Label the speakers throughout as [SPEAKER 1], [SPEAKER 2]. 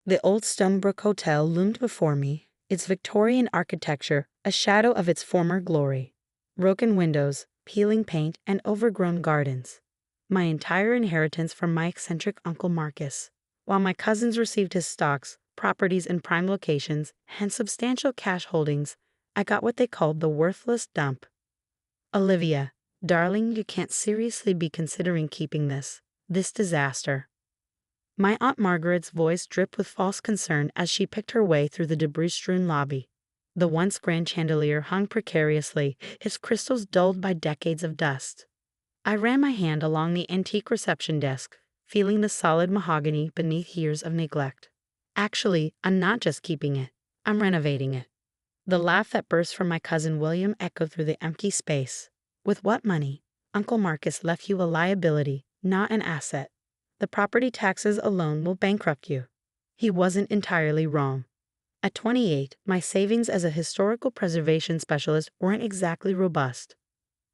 [SPEAKER 1] The old Stonebrook Hotel loomed before me, its Victorian architecture a shadow of its former glory. Broken windows, peeling paint, and overgrown gardens. My entire inheritance from my eccentric Uncle Marcus. While my cousins received his stocks, properties in prime locations, and substantial cash holdings, I got what they called the worthless dump. Olivia, darling, you can't seriously be considering keeping this disaster. My Aunt Margaret's voice dripped with false concern as she picked her way through the debris-strewn lobby. The once grand chandelier hung precariously, its crystals dulled by decades of dust. I ran my hand along the antique reception desk, feeling the solid mahogany beneath years of neglect. Actually, I'm not just keeping it, I'm renovating it. The laugh that burst from my cousin William echoed through the empty space. With what money? Uncle Marcus left you a liability, not an asset. The property taxes alone will bankrupt you. He wasn't entirely wrong. At 28, my savings as a historical preservation specialist weren't exactly robust.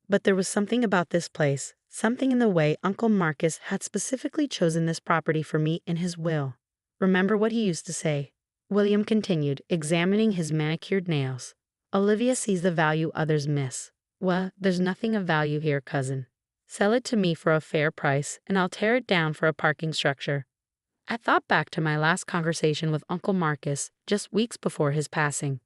[SPEAKER 1] But there was something about this place, something in the way Uncle Marcus had specifically chosen this property for me in his will. Remember what he used to say? William continued, examining his manicured nails. Olivia sees the value others miss. Well, there's nothing of value here, cousin. Sell it to me for a fair price, and I'll tear it down for a parking structure. I thought back to my last conversation with Uncle Marcus just weeks before his passing.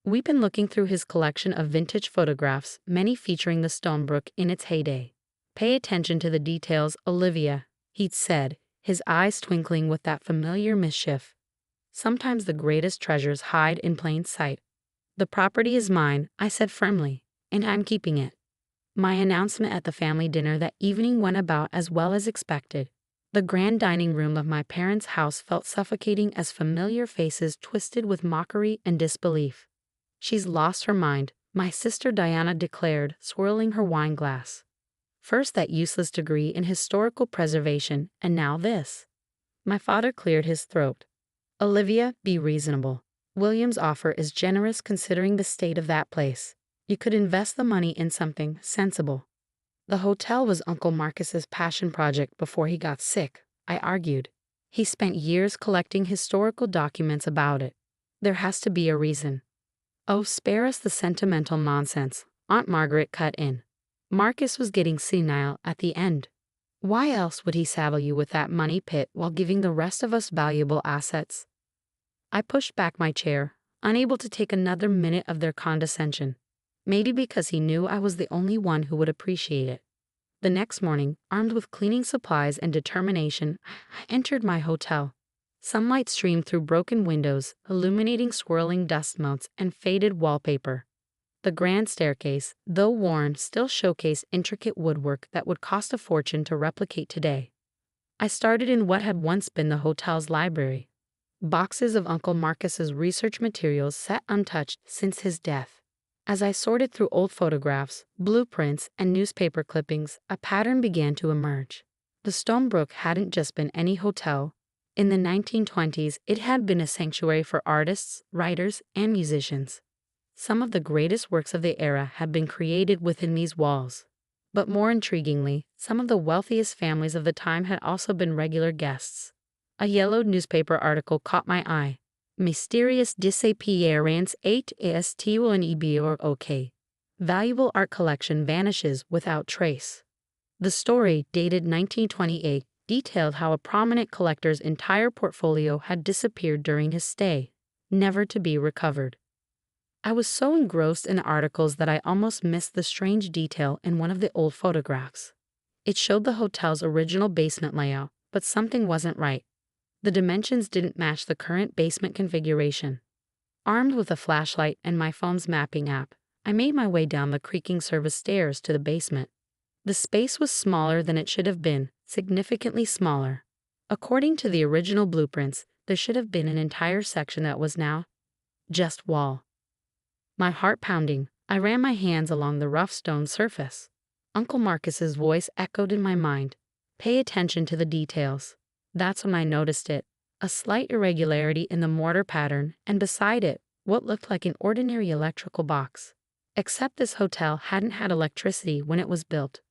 [SPEAKER 1] We'd been looking through his collection of vintage photographs, many featuring the Stonebrook in its heyday. Pay attention to the details, Olivia, he'd said, his eyes twinkling with that familiar mischief. Sometimes the greatest treasures hide in plain sight. The property is mine, I said firmly, and I'm keeping it. My announcement at the family dinner that evening went about as well as expected. The grand dining room of my parents' house felt suffocating as familiar faces twisted with mockery and disbelief. She's lost her mind, my sister Diana declared, swirling her wine glass. First that useless degree in historical preservation, and now this. My father cleared his throat. Olivia, be reasonable. William's offer is generous considering the state of that place. You could invest the money in something sensible. The hotel was Uncle Marcus's passion project before he got sick, I argued. He spent years collecting historical documents about it. There has to be a reason. Oh, spare us the sentimental nonsense, Aunt Margaret cut in. Marcus was getting senile at the end. Why else would he saddle you with that money pit while giving the rest of us valuable assets? I pushed back my chair, unable to take another minute of their condescension. Maybe because he knew I was the only one who would appreciate it. The next morning, armed with cleaning supplies and determination, I entered my hotel. Sunlight streamed through broken windows, illuminating swirling dust motes and faded wallpaper. The grand staircase, though worn, still showcased intricate woodwork that would cost a fortune to replicate today. I started in what had once been the hotel's library. Boxes of Uncle Marcus's research materials sat untouched since his death. As I sorted through old photographs, blueprints, and newspaper clippings, a pattern began to emerge. The Stonebrook hadn't just been any hotel. In the 1920s, it had been a sanctuary for artists, writers, and musicians. Some of the greatest works of the era had been created within these walls. But more intriguingly, some of the wealthiest families of the time had also been regular guests. A yellowed newspaper article caught my eye. Mysterious disappearance 8 est Valuable art collection vanishes without trace. The story, dated 1928, detailed how a prominent collector's entire portfolio had disappeared during his stay, never to be recovered. I was so engrossed in the articles that I almost missed the strange detail in one of the old photographs. It showed the hotel's original basement layout, but something wasn't right. The dimensions didn't match the current basement configuration. Armed with a flashlight and my phone's mapping app, I made my way down the creaking service stairs to the basement. The space was smaller than it should have been, significantly smaller. According to the original blueprints, there should have been an entire section that was now just wall. My heart pounding, I ran my hands along the rough stone surface. Uncle Marcus's voice echoed in my mind. Pay attention to the details. That's when I noticed it, a slight irregularity in the mortar pattern, and beside it, what looked like an ordinary electrical box. Except this hotel hadn't had electricity when it was built.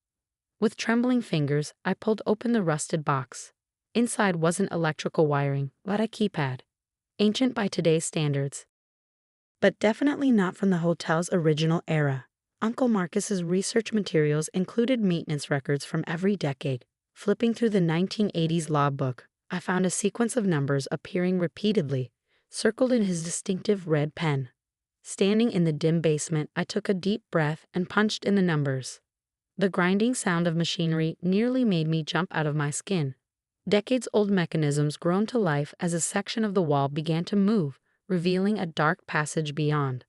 [SPEAKER 1] With trembling fingers, I pulled open the rusted box. Inside wasn't electrical wiring, but a keypad. ancient by today's standards. But definitely not from the hotel's original era. Uncle Marcus's research materials included maintenance records from every decade. Flipping through the 1980s logbook, I found a sequence of numbers appearing repeatedly, circled in his distinctive red pen. Standing in the dim basement, I took a deep breath and punched in the numbers. The grinding sound of machinery nearly made me jump out of my skin. Decades-old mechanisms groaned to life as a section of the wall began to move, revealing a dark passage beyond.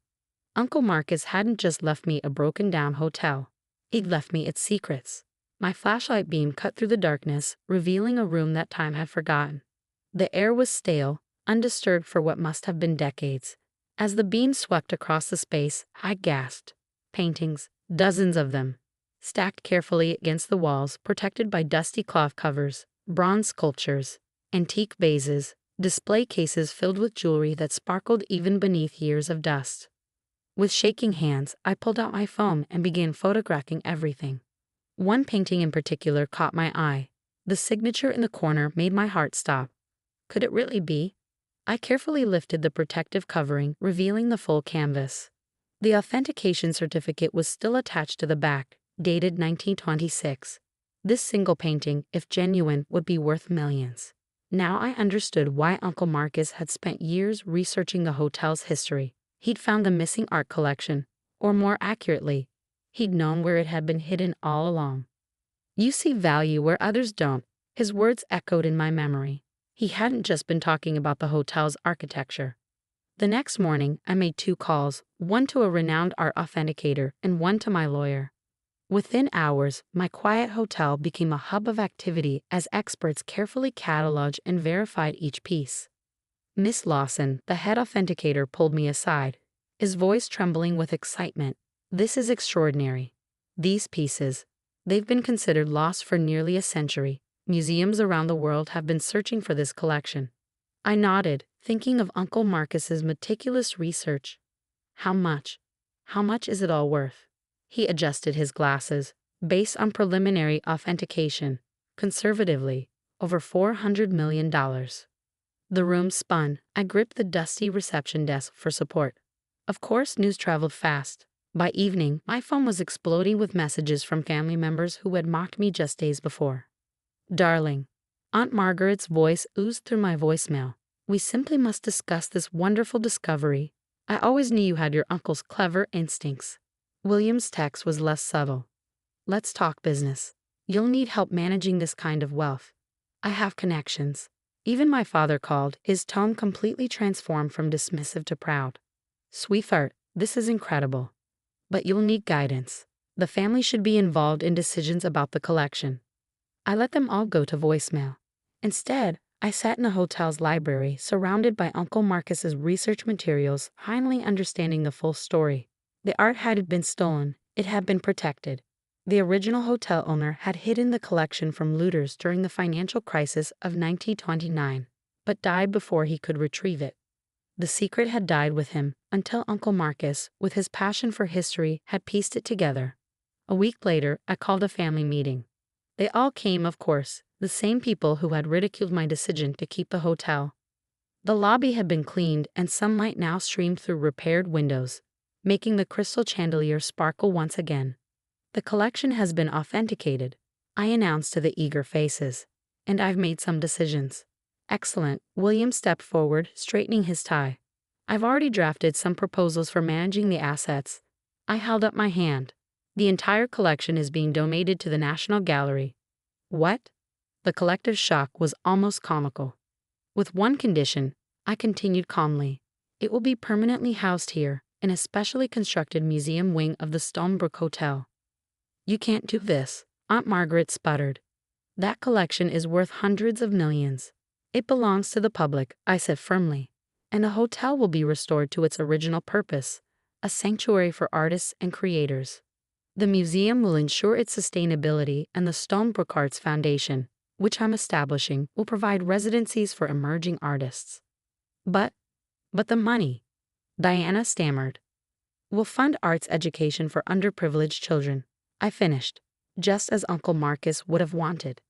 [SPEAKER 1] Uncle Marcus hadn't just left me a broken-down hotel. He'd left me its secrets. My flashlight beam cut through the darkness, revealing a room that time had forgotten. The air was stale, undisturbed for what must have been decades. As the beam swept across the space, I gasped. Paintings, dozens of them, stacked carefully against the walls, protected by dusty cloth covers, bronze sculptures, antique vases, display cases filled with jewelry that sparkled even beneath years of dust. With shaking hands, I pulled out my phone and began photographing everything. One painting in particular caught my eye. The signature in the corner made my heart stop. Could it really be? I carefully lifted the protective covering, revealing the full canvas. The authentication certificate was still attached to the back, dated 1926. This single painting, if genuine, would be worth millions. Now I understood why Uncle Marcus had spent years researching the hotel's history. He'd found the missing art collection, or more accurately, he'd known where it had been hidden all along. You see value where others don't, his words echoed in my memory. He hadn't just been talking about the hotel's architecture. The next morning, I made 2 calls, one to a renowned art authenticator and one to my lawyer. Within hours, my quiet hotel became a hub of activity as experts carefully cataloged and verified each piece. Miss Lawson, the head authenticator, pulled me aside, his voice trembling with excitement. This is extraordinary. These pieces, they've been considered lost for nearly a century. Museums around the world have been searching for this collection. I nodded, thinking of Uncle Marcus's meticulous research. How much? How much is it all worth? He adjusted his glasses. Based on preliminary authentication, conservatively, over $400 million. The room spun. I gripped the dusty reception desk for support. Of course, news traveled fast. By evening, my phone was exploding with messages from family members who had mocked me just days before. Darling, Aunt Margaret's voice oozed through my voicemail. We simply must discuss this wonderful discovery. I always knew you had your uncle's clever instincts. William's text was less subtle. Let's talk business. You'll need help managing this kind of wealth. I have connections. Even my father called, his tone completely transformed from dismissive to proud. Sweetheart, this is incredible. But you'll need guidance. The family should be involved in decisions about the collection. I let them all go to voicemail. Instead, I sat in the hotel's library, surrounded by Uncle Marcus's research materials, finally understanding the full story. The art hadn't been stolen, it had been protected. The original hotel owner had hidden the collection from looters during the financial crisis of 1929, but died before he could retrieve it. The secret had died with him until Uncle Marcus, with his passion for history, had pieced it together. A week later, I called a family meeting. They all came, of course, the same people who had ridiculed my decision to keep the hotel. The lobby had been cleaned and sunlight now streamed through repaired windows, making the crystal chandelier sparkle once again. The collection has been authenticated, I announced to the eager faces, and I've made some decisions. Excellent, William stepped forward, straightening his tie. I've already drafted some proposals for managing the assets. I held up my hand. The entire collection is being donated to the National Gallery. What? The collective shock was almost comical. With one condition, I continued calmly. It will be permanently housed here, in a specially constructed museum wing of the Stonebrook Hotel. You can't do this, Aunt Margaret sputtered. That collection is worth hundreds of millions. It belongs to the public, I said firmly, and the hotel will be restored to its original purpose, a sanctuary for artists and creators. The museum will ensure its sustainability, and the Stonebrook Arts Foundation, which I'm establishing, will provide residencies for emerging artists. But the money, Diana stammered. We'll fund arts education for underprivileged children, I finished, just as Uncle Marcus would have wanted.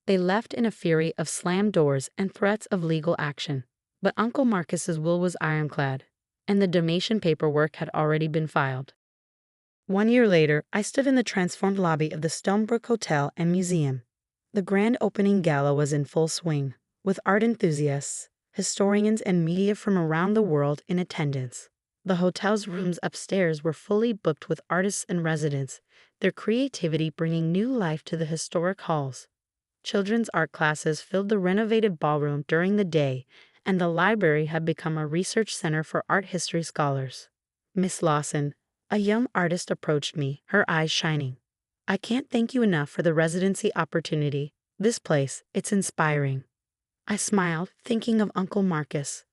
[SPEAKER 1] They left in a fury of slammed doors and threats of legal action. But Uncle Marcus's will was ironclad, and the donation paperwork had already been filed. 1 year later, I stood in the transformed lobby of the Stonebrook Hotel and Museum. The grand opening gala was in full swing, with art enthusiasts, historians, and media from around the world in attendance. The hotel's rooms upstairs were fully booked with artists and residents, their creativity bringing new life to the historic halls. Children's art classes filled the renovated ballroom during the day, and the library had become a research center for art history scholars. Miss Lawson, a young artist, approached me, her eyes shining. "I can't thank you enough for the residency opportunity. This place, it's inspiring." I smiled, thinking of Uncle Marcus.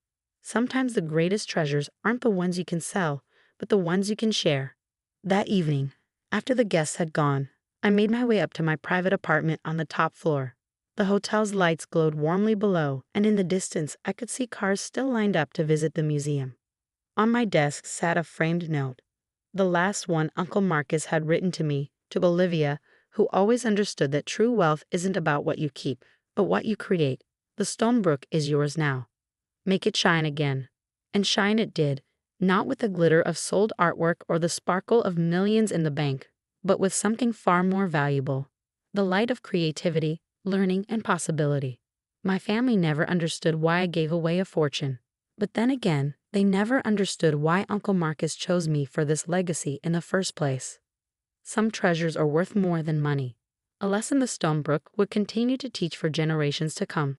[SPEAKER 1] Sometimes the greatest treasures aren't the ones you can sell, but the ones you can share. That evening, after the guests had gone, I made my way up to my private apartment on the top floor. The hotel's lights glowed warmly below, and in the distance I could see cars still lined up to visit the museum. On my desk sat a framed note, the last one Uncle Marcus had written to me, to Olivia, who always understood that true wealth isn't about what you keep, but what you create. The Stonebrook is yours now. Make it shine again. And shine it did, not with the glitter of sold artwork or the sparkle of millions in the bank, but with something far more valuable: the light of creativity, learning, and possibility. My family never understood why I gave away a fortune. But then again, they never understood why Uncle Marcus chose me for this legacy in the first place. Some treasures are worth more than money. A lesson the Stonebrook would continue to teach for generations to come.